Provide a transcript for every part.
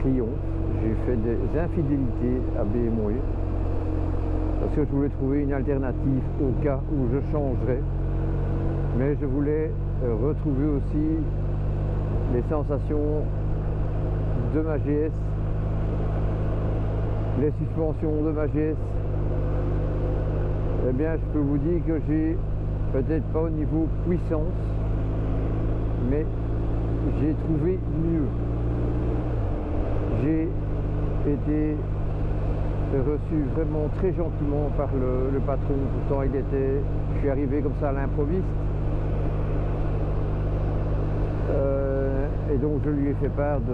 triomphe. J'ai fait des infidélités à BMW parce que je voulais trouver une alternative au cas où je changerais, mais je voulais retrouver aussi les sensations de ma GS, les suspensions de ma GS. Eh bien, je peux vous dire que j'ai peut-être pas au niveau puissance, mais j'ai trouvé mieux. J'ai été reçu vraiment très gentiment par le patron. Pourtant, je suis arrivé comme ça à l'improviste. Et donc, je lui ai fait part de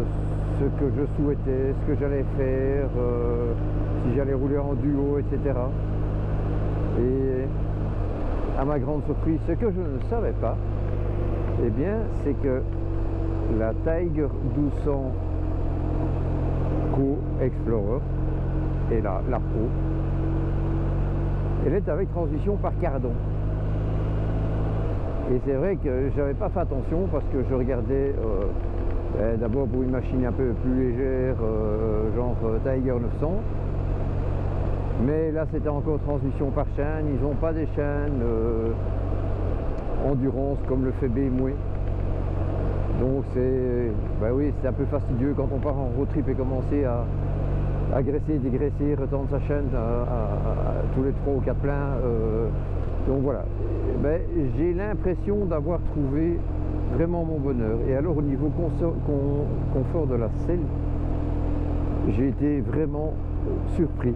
ce que je souhaitais, ce que j'allais faire, si j'allais rouler en duo, etc. Et à ma grande surprise, ce que je ne savais pas, eh bien, c'est que la Tiger 1200 Pro Explorer et la Pro, elle est avec transmission par cardan. Et c'est vrai que j'avais pas fait attention parce que je regardais d'abord pour une machine un peu plus légère, genre Tiger 900. Mais là c'était encore transmission par chaîne, ils n'ont pas des chaînes endurance comme le fait BMW. Donc c'est oui, c'est un peu fastidieux quand on part en road trip et commencer à agresser, dégraisser, retendre sa chaîne à tous les 3 ou 4 pleins. Donc voilà, j'ai l'impression d'avoir trouvé vraiment mon bonheur. Et alors au niveau confort de la selle, j'ai été vraiment surpris.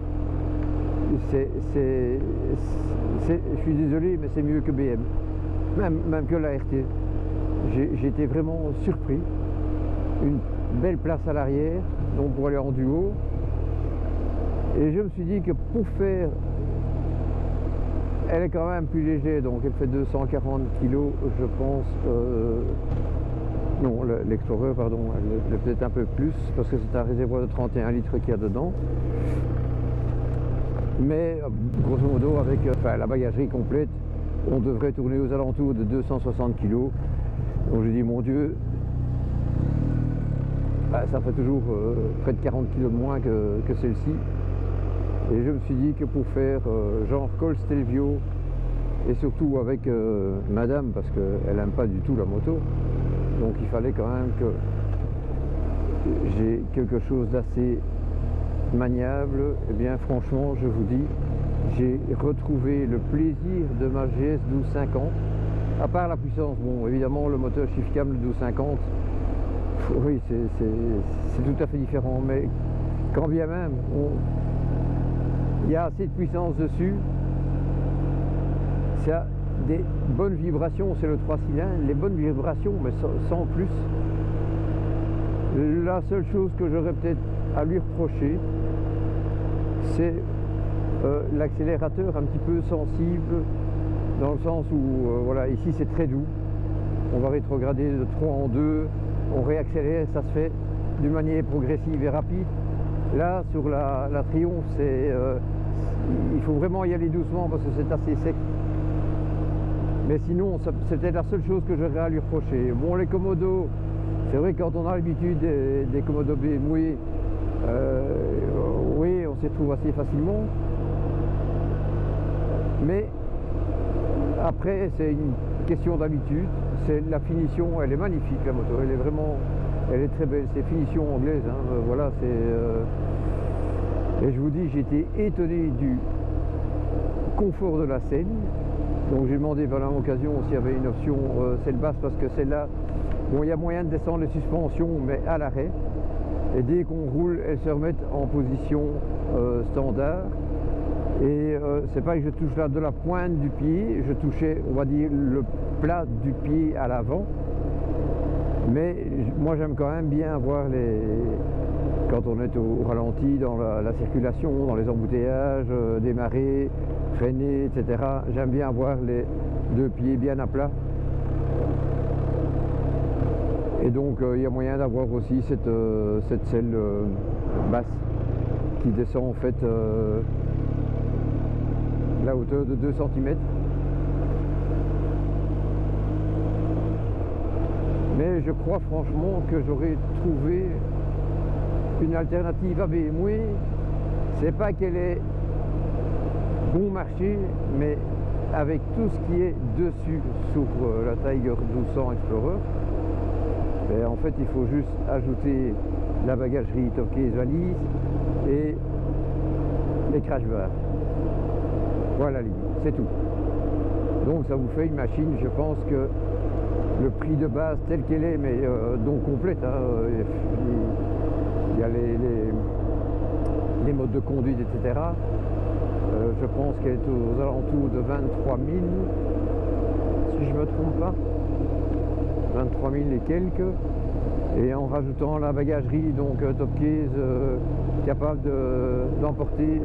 Je suis désolé, mais c'est mieux que BM, même que la RT. J'ai été vraiment surpris. Une belle place à l'arrière, donc pour aller en duo. Et je me suis dit que pour faire, elle est quand même plus légère, donc elle fait 240 kg, je pense. Non, l'Explorer, pardon, elle est peut-être un peu plus, parce que c'est un réservoir de 31 litres qu'il y a dedans. Mais grosso modo, avec la bagagerie complète, on devrait tourner aux alentours de 260 kg. Donc j'ai dit, mon Dieu, ça fait toujours près de 40 kg de moins que celle-ci. Et je me suis dit que pour faire genre Col Stelvio, et surtout avec madame, parce qu'elle n'aime pas du tout la moto, donc il fallait quand même que j'ai quelque chose d'assez maniable. Et bien franchement, je vous dis, j'ai retrouvé le plaisir de ma GS 1250, à part la puissance. Bon, évidemment, le moteur Shiftcam, le 1250, oui, c'est tout à fait différent, mais quand bien même, il y a assez de puissance dessus, ça a des bonnes vibrations, c'est le 3 cylindres, les bonnes vibrations, mais sans plus. La seule chose que j'aurais peut-être à lui reprocher, c'est l'accélérateur un petit peu sensible, dans le sens où, voilà, ici c'est très doux, on va rétrograder de 3 en 2, on réaccélère, ça se fait d'une manière progressive et rapide. Là, sur la Triumph, il faut vraiment y aller doucement parce que c'est assez sec. Mais sinon, c'est peut-être la seule chose que j'aurais à lui reprocher. Bon, les Komodo, c'est vrai que quand on a l'habitude des Komodo BMW, oui, on s'y retrouve assez facilement. Mais après, c'est une question d'habitude. C'est la finition, elle est magnifique, la moto. Elle est très belle. C'est finition anglaise. Hein, voilà, et je vous dis, j'ai été étonné du confort de la selle. Donc j'ai demandé par la même occasion s'il y avait une option selle basse, parce que celle-là, bon, il y a moyen de descendre les suspensions, mais à l'arrêt. Et dès qu'on roule, elles se remettent en position standard. Et c'est pas que je touche là de la pointe du pied, je touchais, on va dire, le plat du pied à l'avant. Mais moi j'aime quand même bien voir quand on est au ralenti, dans la circulation, dans les embouteillages, démarrer, freiner, etc. J'aime bien avoir les deux pieds bien à plat. Et donc il y a moyen d'avoir aussi cette selle basse qui descend en fait la hauteur de 2 cm. Mais je crois franchement que j'aurais trouvé une alternative à BMW, c'est pas qu'elle est bon marché, mais avec tout ce qui est dessus sur la Tiger 1200 Explorer, ben, en fait il faut juste ajouter la bagagerie top case valise et les crash bars. Voilà, c'est tout. Donc ça vous fait une machine, je pense que le prix de base tel qu'elle est, mais donc complète, hein, il y a les modes de conduite, etc. Je pense qu'elle est aux alentours de 23 000, si je ne me trompe pas. 23 000 et quelques. Et en rajoutant la bagagerie, donc top case, capable d'emporter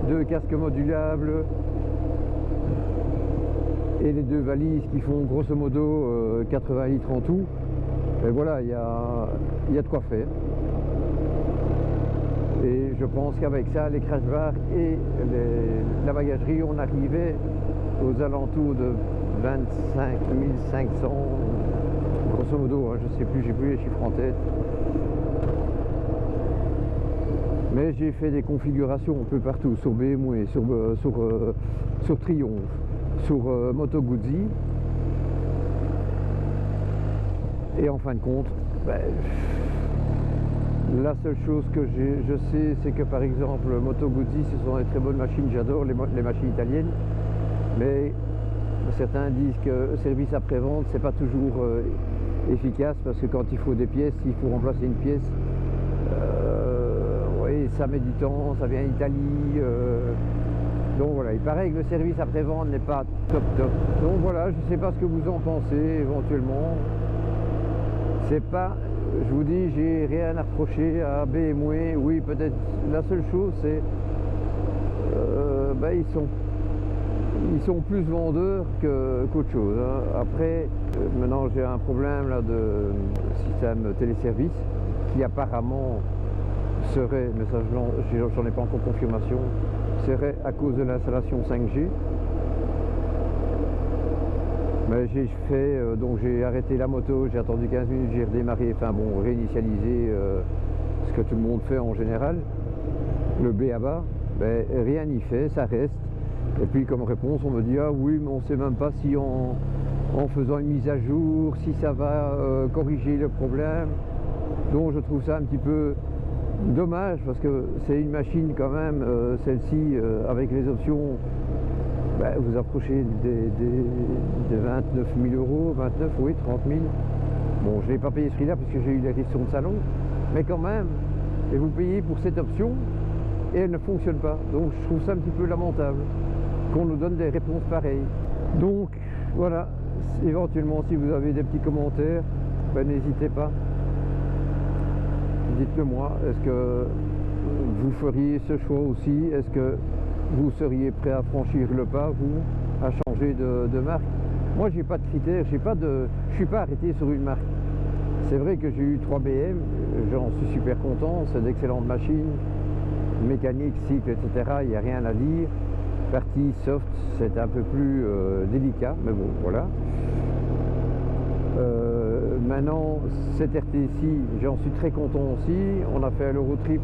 2 casques modulables et les 2 valises qui font grosso modo 80 litres en tout. Et voilà, il y a de quoi faire. Et je pense qu'avec ça, les crash bars et la bagagerie, on arrivait aux alentours de 25 500, grosso modo, hein, je ne sais plus, j'ai plus les chiffres en tête. Mais j'ai fait des configurations un peu partout, sur BMW, sur Triumph, sur Moto Guzzi. Et en fin de compte, ben, la seule chose que je sais, c'est que par exemple Moto Guzzi, ce sont des très bonnes machines, j'adore les machines italiennes, mais certains disent que le service après-vente c'est pas toujours efficace, parce que quand il faut des pièces, il faut remplacer une pièce, oui, ça met du temps, ça vient d'Italie, donc voilà, il paraît que le service après-vente n'est pas top. Donc voilà, je sais pas ce que vous en pensez éventuellement. C'est pas, je vous dis, j'ai rien à reprocher à BMW. Oui, peut-être la seule chose, c'est ben, ils sont plus vendeurs qu'autre chose, hein. Après, maintenant j'ai un problème là de système téléservice qui apparemment serait, mais ça j'en ai pas encore confirmation, serait à cause de l'installation 5G. Mais j'ai fait, donc j'ai arrêté la moto, j'ai attendu 15 minutes, j'ai redémarré, enfin bon, réinitialisé, ce que tout le monde fait en général, le B à bas, ben, rien n'y fait, ça reste. Et puis comme réponse, on me dit, ah oui, mais on ne sait même pas si en faisant une mise à jour, si ça va corriger le problème. Donc je trouve ça un petit peu dommage, parce que c'est une machine quand même, celle-ci, avec les options, ben, vous approchez des 29 000 euros, 29, oui, 30 000. Bon, je ne l'ai pas payé ce prix-là, puisque j'ai eu les réductions de salon, mais quand même, et vous payez pour cette option, et elle ne fonctionne pas. Donc je trouve ça un petit peu lamentable, qu'on nous donne des réponses pareilles. Donc, voilà, éventuellement, si vous avez des petits commentaires, ben, n'hésitez pas. Dites-le moi, est-ce que vous feriez ce choix aussi? Est-ce que vous seriez prêt à franchir le pas, vous, à changer de marque? Moi, j'ai pas de critères, je suis pas arrêté sur une marque. C'est vrai que j'ai eu 3 BM, j'en suis super content, c'est d'excellentes machines, mécanique, cycle, etc. Il n'y a rien à dire. Partie soft, c'est un peu plus délicat, mais bon, voilà. Maintenant, cette RT-ci, j'en suis très content aussi. On a fait l'Eurotrip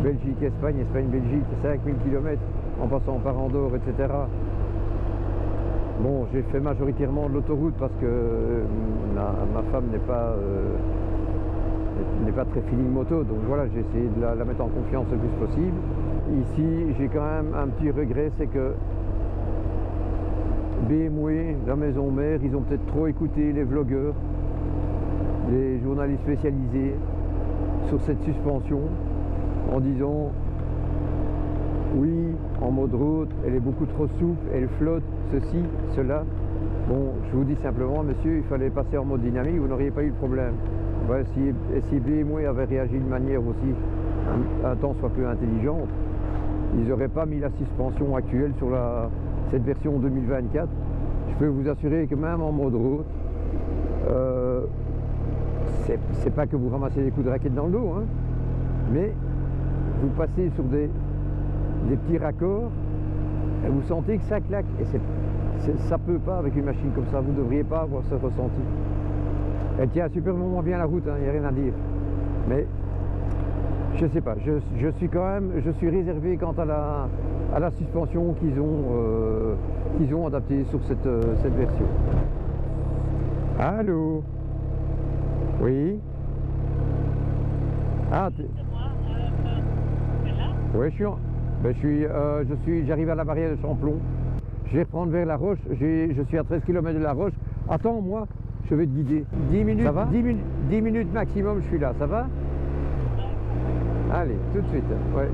Belgique-Espagne, Espagne-Belgique, 5000 km en passant par Andorre, etc. Bon, j'ai fait majoritairement de l'autoroute parce que ma femme n'est pas très feeling moto, donc voilà, j'ai essayé de la mettre en confiance le plus possible. Ici, j'ai quand même un petit regret, c'est que BMW, la maison mère, ils ont peut-être trop écouté les vlogueurs, les journalistes spécialisés sur cette suspension, en disant oui, en mode route, elle est beaucoup trop souple, elle flotte, ceci, cela. Bon, je vous dis simplement, monsieur, il fallait passer en mode dynamique, vous n'auriez pas eu de problème. Ouais, si BMW avait réagi de manière aussi un temps soit peu intelligente, ils n'auraient pas mis la suspension actuelle sur cette version 2024. Je peux vous assurer que même en mode route, c'est pas que vous ramassez des coups de raquette dans le dos, hein, mais vous passez sur des petits raccords et vous sentez que ça claque. Et ça peut pas avec une machine comme ça, vous ne devriez pas avoir ce ressenti. Elle tient superbement bien la route, il n'y a rien à dire. Mais Je sais pas, je suis quand même, je suis réservé quant à la suspension qu'ils ont adaptée sur cette version. Allô? Oui? Ah, oui, j'arrive à la barrière de Champlon. Je vais reprendre vers La Roche. Je suis à 13 km de La Roche. Attends-moi, je vais te guider. 10 minutes, ça va? 10 minutes maximum, je suis là. Ça va? Allez, tout de suite. Ouais.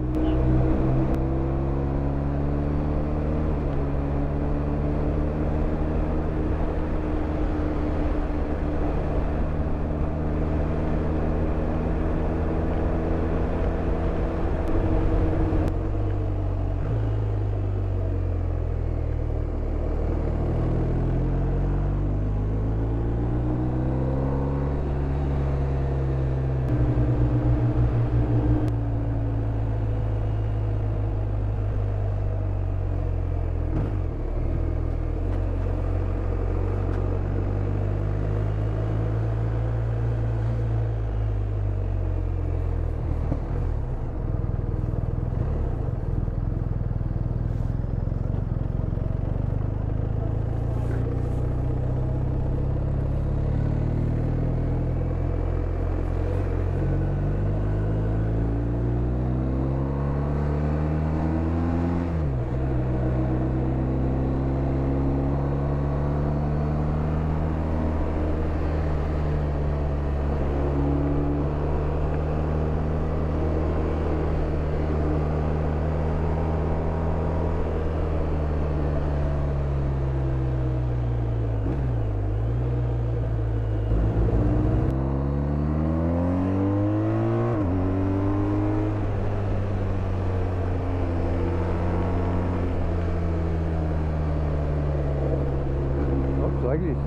Ça glisse.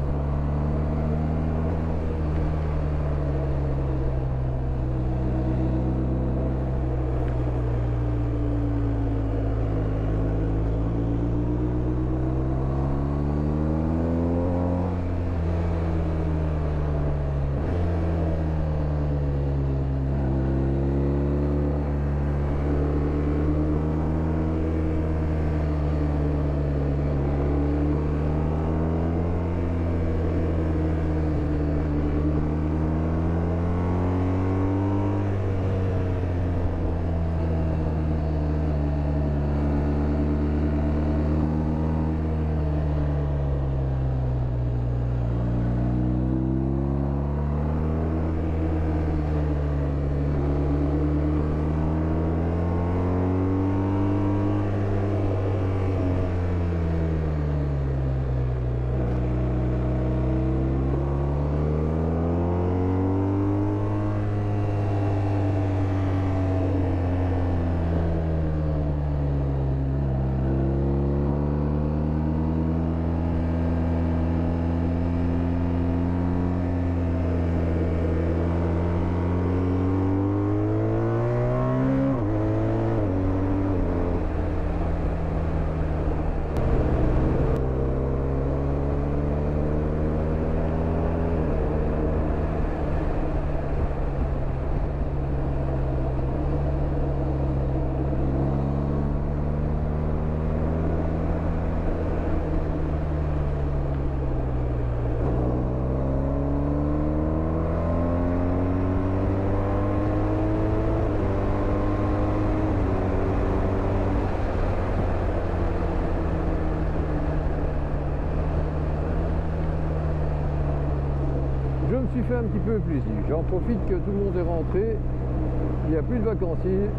Je me suis fait un petit peu plaisir. J'en profite que tout le monde est rentré. Il n'y a plus de vacanciers.